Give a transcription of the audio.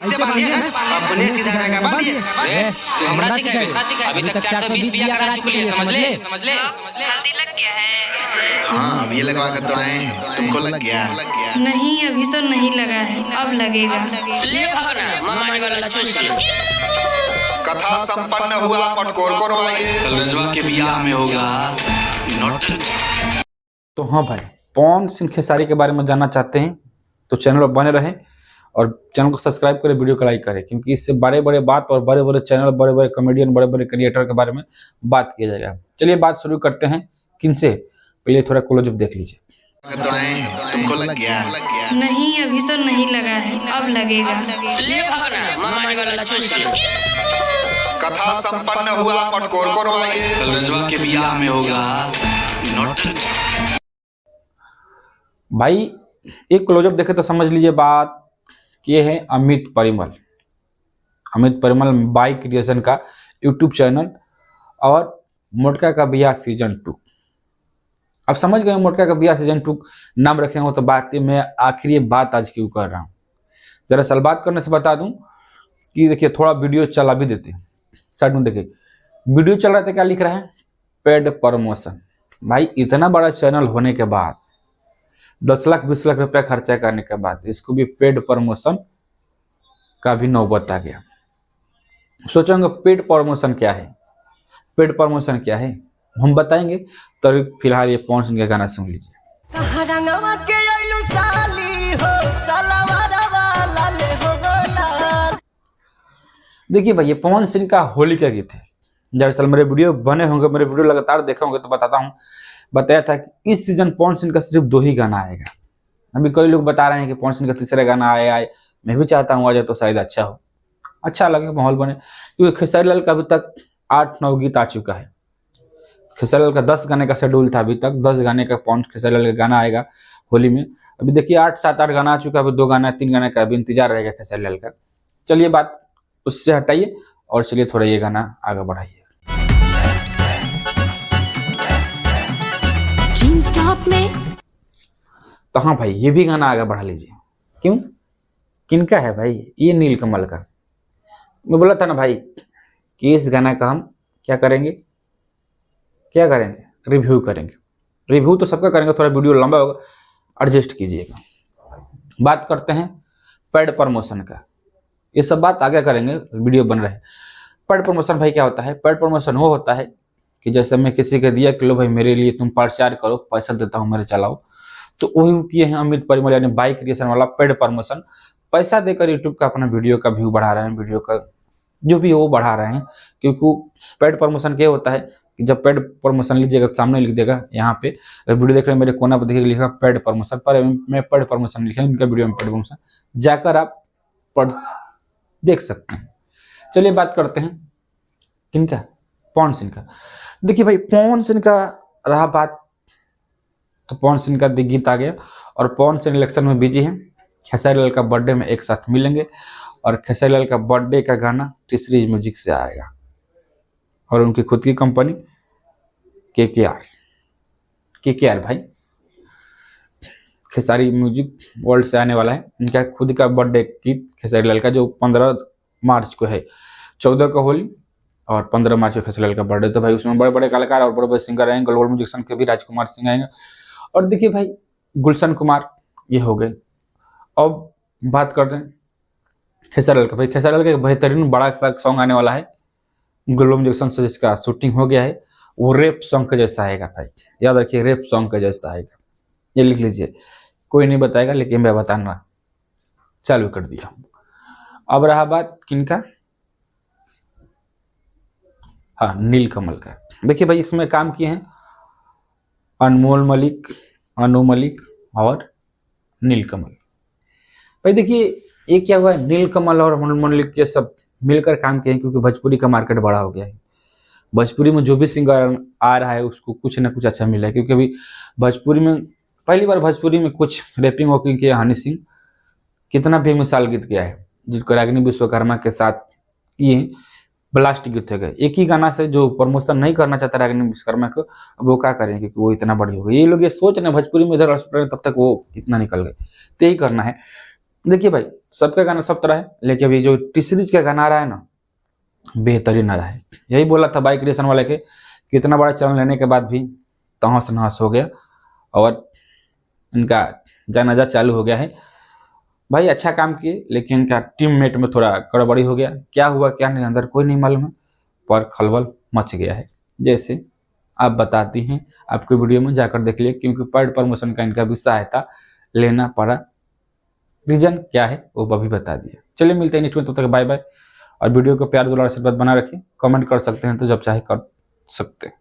कैसे बांधिए हैं? अपने सीधा जगह बांधिए। तो हमरा सिखाए, अभी तक 420 बिया करा चुकी है, समझ ले। हल्दी लग गया है? हाँ अब ये लगवा कर तो आए, तुमको लग गया? नहीं अभी तो नहीं लगा है, अब लगेगा। ले भागना, मामाने वाला चूस लो। कथा संपन्न हुआ, पटकोर को रवाइए। कल रजवा के बियाह में होगा नौटंकी। तो हाँ भाई, पवन सिंह खेसारी के बारे में जानना चाहते हैं तो चैनल पर बने रहें और चैनल को सब्सक्राइब करें, वीडियो को लाइक करें, क्योंकि इससे बड़े बड़े बात और बड़े बड़े चैनल, बड़े बड़े कॉमेडियन, बड़े बड़े क्रिएटर के बारे में बात किया जाएगा। चलिए बात शुरू करते हैं। किनसे? पहले थोड़ा क्लोजअप देख लीजिए। तो आए, तुमको लग गया? नहीं अभी तो नहीं लगा है, अब लगेगा। ले भागना, मामाने वाला चूस लो। कथा संपन्न हुआ, पटकोर को रवाइए। कल रजवा के बियाह में होगा नौटंकी। भाई एक क्लोजअप देखे तो समझ लीजिए बात कि ये है अमित परिमल। अमित परिमल बाई क्रिएशन का यूट्यूब चैनल और मोटका का बियाह सीजन 2। अब समझ गए मोटका का बियाह सीजन 2 नाम रखे हो तो बात मैं आखिर ये बात आज क्यों कर रहा हूँ। दरअसल बात करने से बता दूं कि देखिए थोड़ा वीडियो चला भी देते हैं। साइड में देखिए वीडियो चल रहा था, क्या लिख रहा है? Paid promotion. भाई इतना बड़ा चैनल होने के बाद 10 लाख 20 लाख रुपया खर्चा करने के बाद इसको भी पेड प्रमोशन का भी नौबत आ गया। सोचेंगे पेड प्रमोशन क्या है? पेड प्रमोशन क्या है हम बताएंगे, तो फिलहाल ये पवन सिंह का गाना सुन लीजिए। देखिए भाई ये पवन सिंह का होली का गीत है। दरअसल मेरे वीडियो बने होंगे, मेरे वीडियो लगातार देखे होंगे तो बताता हूँ, बताया था कि इस सीजन पवन सिंह का सिर्फ 2 ही गाना आएगा। अभी कई लोग बता रहे हैं कि पवन सिंह का तीसरा गाना आए। मैं भी चाहता हूँ आ जाए तो शायद अच्छा हो, अच्छा लगे, माहौल बने, क्योंकि खेसारी लाल का अभी तक 8-9 गीत आ चुका है। खेसारी लाल का 10 गाने का शेड्यूल था, अभी तक 10 गाने का पवन खेसारी लाल का गाना आएगा होली में। अभी देखिए 8-7-8 गाना आ चुका है, अभी 2 गाना 3 गाने का अभी इंतजार रहेगा खेसारी लाल का। चलिए बात उससे हटाइए और चलिए थोड़ा ये गाना आगे बढ़ाइए। तो हाँ भाई ये भी गाना आगे बढ़ा लीजिए। क्यों? किनका है भाई? ये नीलकमल का। मैं बोला था ना भाई कि इस गाना का हम क्या करेंगे, रिव्यू करेंगे। रिव्यू तो सबका करेंगे, थोड़ा वीडियो लंबा होगा, एडजस्ट कीजिएगा। बात करते हैं पेड प्रमोशन का। ये सब बात आगे करेंगे, वीडियो बन रहे हैं। पेड प्रमोशन भाई क्या होता है? पेड प्रमोशन वो होता है कि जैसे मैं किसी के दिया कि लो भाई मेरे लिए तुम प्रचार करो, पैसा देता हूँ मेरे चलाओ, तो वही किए हैं अमित परिमल यानी बाई क्रिएशन वाला पेड प्रमोशन। पैसा देकर यूट्यूब का अपना वीडियो का व्यू बढ़ा रहे हैं, वीडियो का जो भी वो बढ़ा रहे हैं। क्योंकि पेड प्रमोशन क्या होता है कि जब पेड प्रमोशन लीजिएगा सामने लिख देगा यहाँ पे, अगर वीडियो देख रहे हैं मेरे कोना पर देखिए लिखा पेड प्रमोशन, पर मैं पेड प्रमोशन लिखा उनका वीडियो में पेड प्रमोशन, जाकर आप पढ़ देख सकते हैं। चलिए बात करते हैं किनका? पवन सिंह का। देखिए भाई पवन सिंह का रहा बात तो पवन सिंह का गीत आ गया और पवन सिंह इलेक्शन में बिजी हैं। खेसारी लाल का बर्थडे में एक साथ मिलेंगे और खेसारी लाल का बर्थडे का गाना टीसरी म्यूजिक से आएगा और उनकी खुद की कंपनी केकेआर भाई खेसारी म्यूजिक वर्ल्ड से आने वाला है। इनका खुद का बर्थडे गीत खेसारी लाल का जो 15 मार्च को है, 14 को होली और 15 मार्च को खेसारी लाल का बर्थडे। तो भाई उसमें बड़े बड़े कलाकार और बड़े बड़े सिंगर आएंगे। ग्लोबल म्यूजिक के भी राजकुमार सिंह आएंगे और देखिए भाई गुलशन कुमार ये हो गए। अब बात कर रहे हैं खेसारी लाल का। भाई खेसारी लाल का एक बेहतरीन बड़ा सा सॉन्ग आने वाला है ग्लोबल म्यूजिक से, जिसका शूटिंग हो गया है। वो रेप सॉन्ग के जैसा आएगा भाई, याद रखिए रेप सॉन्ग के जैसा आएगा, ये लिख लीजिए। कोई नहीं बताएगा लेकिन मैं बताना चालू कर दिया। अब रहा बात किनका? हाँ नीलकमल का। देखिए भाई इसमें काम किए हैं अनमोल मलिक, अनु मलिक और नीलकमल। भाई देखिए ये क्या हुआ है, नीलकमल और अनमोल मलिक के सब मिलकर काम किए हैं, क्योंकि भोजपुरी का मार्केट बड़ा हो गया है। भोजपुरी में जो भी सिंगर आ रहा है उसको कुछ ना कुछ अच्छा मिला है, क्योंकि अभी भोजपुरी में पहली बार भोजपुरी में कुछ रैपिंग वॉकिंग किया हनी सिंह, कितना बेमिसाल गीत किया है, जिसको रागिनी विश्वकर्मा के साथ किए ब्लास्ट गीत हो गए। एक ही गाना से जो प्रमोशन नहीं करना चाहता रागिनी विश्वकर्मा को, अब वो क्या करें क्योंकि वो इतना बड़ी हो गई। ये लोग ये सोच रहे भोजपुरी में इधर तब तक वो इतना निकल गए, तो यही करना है। देखिए भाई, सबका गाना सब तरह है, लेकिन अभी जो टी सीरीज का गाना आ रहा है ना, बेहतरीन आ रहा है। यही बोला था बाइक क्रिएशन वाले के, कितना बड़ा चैनल लेने के बाद भी तहस नहस हो गया और इनका जनाजा चालू हो गया है। भाई अच्छा काम किए, लेकिन इनका टीममेट में थोड़ा गड़बड़ी हो गया। क्या हुआ क्या नहीं अंदर कोई नहीं मालूम है, पर खलबल मच गया है। जैसे आप बताती हैं, आपको वीडियो में जाकर देख लिए, क्योंकि पेड प्रमोशन का इनका भी सहायता लेना पड़ा। रीजन क्या है वो अभी बता दिया। चलिए मिलते हैं नेक्स्ट में, तब तक बाय बाय। और वीडियो को प्यार दुलार आशीर्वाद बना रखें। कमेंट कर सकते हैं तो जब चाहे कर सकते हैं।